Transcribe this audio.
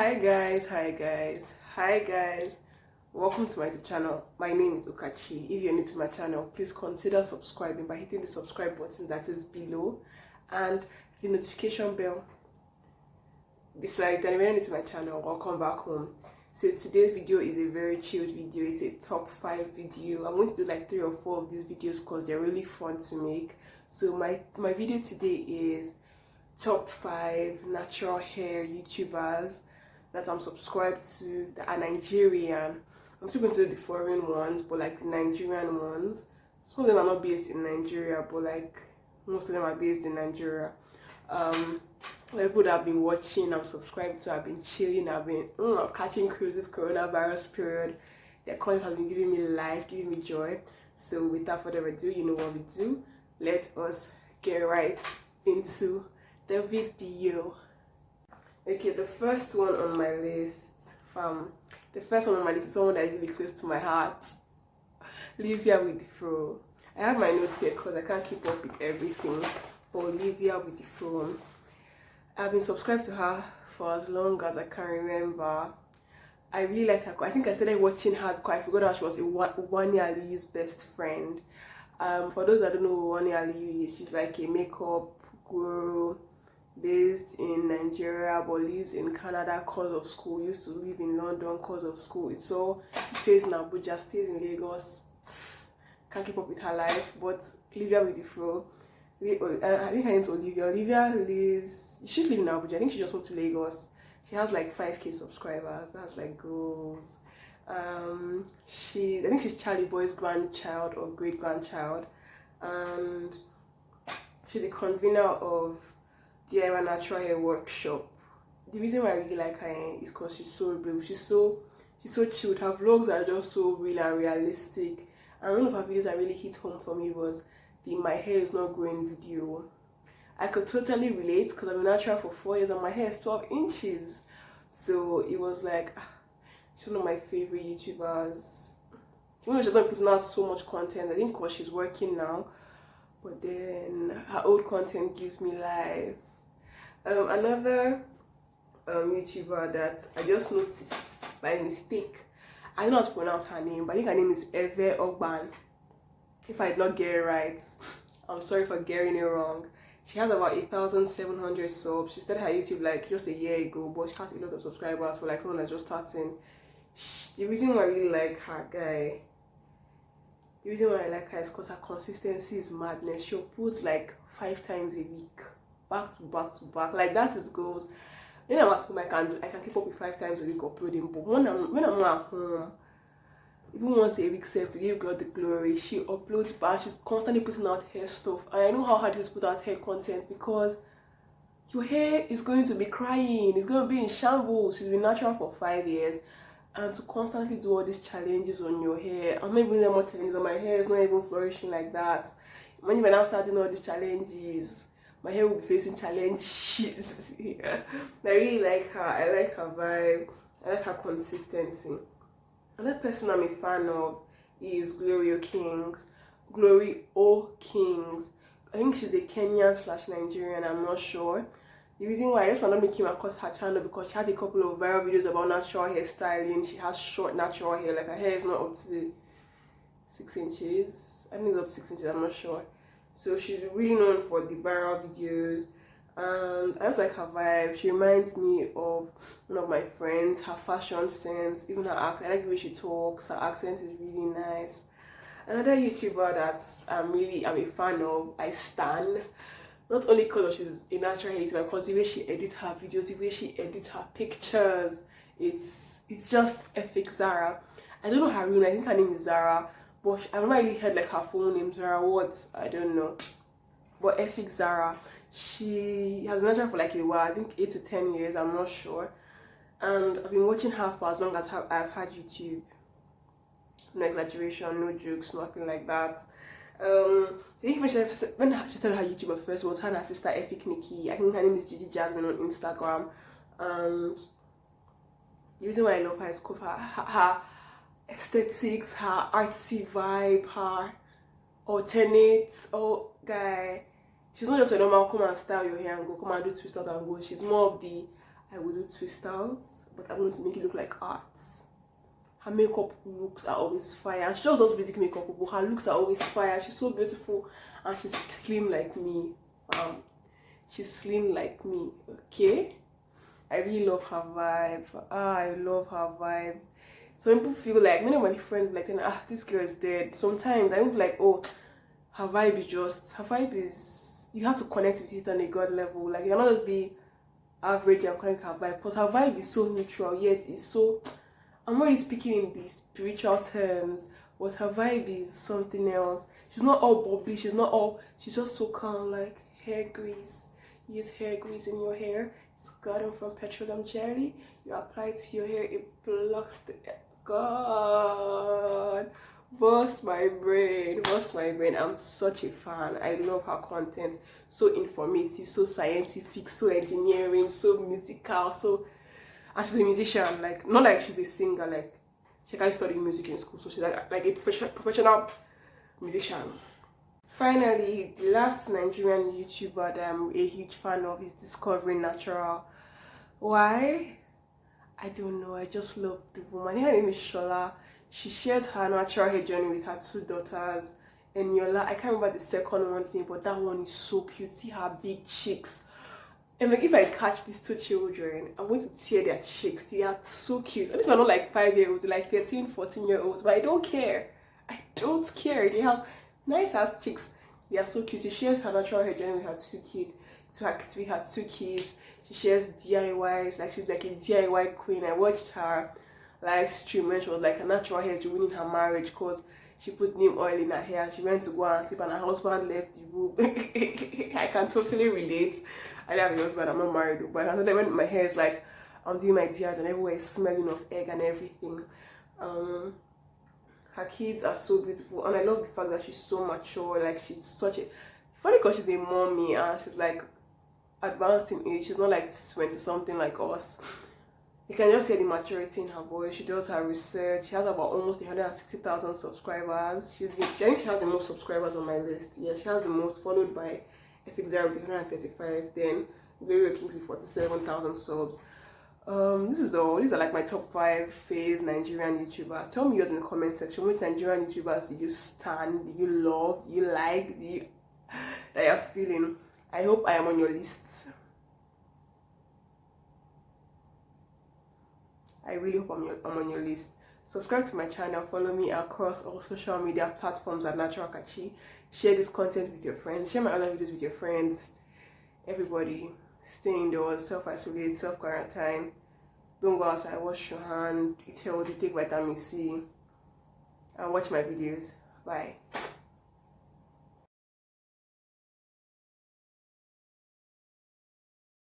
Hi guys, welcome to my YouTube channel. My name is Ukachi. If you're new to my channel, please consider subscribing by hitting the subscribe button that is below and the notification bell beside. And if you're new to my channel, welcome back home. So today's video is a very chilled video. It's a top 5 video. I'm going to do like 3 or 4 of these videos because they're really fun to make. So my video today is top 5 natural hair YouTubers that I'm subscribed to that are Nigerian. I'm still going to do the foreign ones, but like the Nigerian ones. Some of them are not based in Nigeria, but like most of them are based in Nigeria. People that I've been watching, I'm subscribed to, I've been chilling, I've been catching cruise this coronavirus period. Their content has been giving me life, giving me joy. So without further ado, you know what we do. Let us get right into the video. Okay, the first one on my list, is someone that is really close to my heart. Olivia with the fro. I have my notes here because I can't keep up with everything. But Olivia with the fro. I've been subscribed to her for as long as I can remember. I really liked her. I think I started watching her because I forgot that she was Wani Aliyu's best friend. For those that don't know who Wani Aliyu is, she's like a makeup guru based in Nigeria but lives in Canada cause of school. Used to live in London cause of school. It's so stays in Abuja, stays in Lagos. Can't keep up with her life. But Olivia with the fro. I think her name's Olivia. Olivia lives. She lives in Abuja. I think she just moved to Lagos. She has like 5K subscribers. That's like goals. I think she's Charlie Boy's grandchild or great grandchild, and she's a convener of DIY Natural Hair Workshop. The reason why I really like her is because she's so real. She's so chilled. Her vlogs are just so real and realistic. And one of her videos that really hit home for me was the "My hair is not growing" video. I could totally relate because I've been natural for 4 years and my hair is 12 inches. So it was like, she's one of my favorite YouTubers. Even though she's not putting out so much content, I think because she's working now. But then her old content gives me life. Another YouTuber that I just noticed by mistake, I don't know how to pronounce her name, but I think her name is Eve Ogban. If I did not get it right, I'm sorry for getting it wrong. She has about 8,700 subs. She started her YouTube like just a year ago, but she has a lot of subscribers for like someone that's just starting. The reason why I really like her, is because her consistency is madness. She'll put like 5 times a week, back to back to back. Like that is goals. When I'm at home, I can keep up with 5 times a week uploading. But when I'm not at home, even once a week, self to give God the glory, she uploads back. She's constantly putting out hair stuff, and I know how hard it is to put out hair content because your hair is going to be crying. It's going to be in shambles. She's been natural for 5 years. And to constantly do all these challenges on your hair, I'm not even doing more challenges on my hair. It's not even flourishing like that. When I'm starting all these challenges, my hair will be facing challenges. Yeah. I really like her. I like her vibe. I like her consistency. Another person I'm a fan of is Glory O Kings. I think she's a Kenyan/Nigerian. I'm not sure. The reason why I just randomly came across her channel because she has a couple of viral videos about natural hair styling. She has short natural hair, like her hair is not up to 6 inches. I think it's up to 6 inches, I'm not sure. So she's really known for the viral videos, and I just like her vibe. She reminds me of one of my friends, her fashion sense, even her accent. I like the way she talks, her accent is really nice. Another YouTuber that I'm a fan of, I stan. Not only because she's a natural hair, but because the way she edits her videos, the way she edits her pictures, it's just epic. Zara. I don't know her real name. I think her name is Zara, but I've not really heard like her full name. Zara what? I don't know. But epic Zara. She has been natural for like a while. I think 8 to 10 years. I'm not sure. And I've been watching her for as long as I've had YouTube. No exaggeration, no jokes, nothing like that. I think when she started her YouTube at first, it was her and her sister Efik Nikki. I think her name is Gigi Jasmine on Instagram. And the reason why I love her is because her aesthetics, her artsy vibe, her alternate. Oh, guy, she's not just a normal come and style your hair and go, come and do twist out and go. She's more of the I would do twist outs, but I'm going to make it look like art. Her makeup looks are always fire. And she just does basic makeup, but her looks are always fire. She's so beautiful, and she's slim like me. She's slim like me. Okay, I really love her vibe. I love her vibe. Some people feel like, many of my friends like, this girl is dead. Sometimes I feel like, oh, her vibe is, you have to connect with it on a god level. Like, you cannot just be average and connect her vibe, because her vibe is so neutral, yet it's so, I'm already speaking in these spiritual terms, but her vibe is something else. She's not all bubbly, she's just so calm, like hair grease. Use hair grease in your hair. It's gotten from petroleum jelly. You apply it to your hair, it blocks the, God, bust my brain. I'm such a fan. I love her content. So informative, so scientific, so engineering, so musical, so, and she's a musician, like, not like she's a singer, like she can't study music in school, so she's like a professional musician. Finally, the last Nigerian YouTuber that I'm a huge fan of is Discovering Natural. Why? I don't know, I just love the woman. Her name is Shola. She shares her natural hair journey with her 2 daughters. And Yola, I can't remember the second one's name, but that one is so cute. See her big cheeks. And like, if I catch these 2 children, I'm going to tear their cheeks. They are so cute. And these are not like 5-year-olds, they're like 13, 14-year-olds. But I don't care. I don't care. They have nice ass cheeks. They are so cute. She shares her natural hair journey with her 2 kids. With her 2 kids. She shares DIYs. Like, she's like a DIY queen. I watched her live stream when she was like a natural hair ruining her marriage because she put neem oil in her hair. She went to go and sleep and her husband left the room. I can totally relate. I don't have a husband, I'm not married, but I know that when my hair is like, I'm doing my DIYs and everywhere is smelling of egg and everything. Her kids are so beautiful, and I love the fact that she's so mature. Like, she's such a, funny because she's a mommy and she's like advanced in age. She's not like 20 something like us. You can just hear the maturity in her voice. She does her research. She has about almost 160,000 subscribers. I think she has the most subscribers on my list. Yeah, she has the most, followed by FXR with 135. Then Gloria Kings with 47,000 subs. This is all. These are like my top 5 fave Nigerian YouTubers. Tell me yours in the comment section. Which Nigerian YouTubers do you stand? Do you love? Do you like? That you're feeling? I hope I am on your list. I really hope I'm on your list. Subscribe to my channel. Follow me across all social media platforms at Natural Ukachi. Share this content with your friends. Share my other videos with your friends. Everybody, stay indoors, self-isolate, self-quarantine. Don't go outside. Wash your hand. Eat healthy. Take vitamin C. And watch my videos. Bye.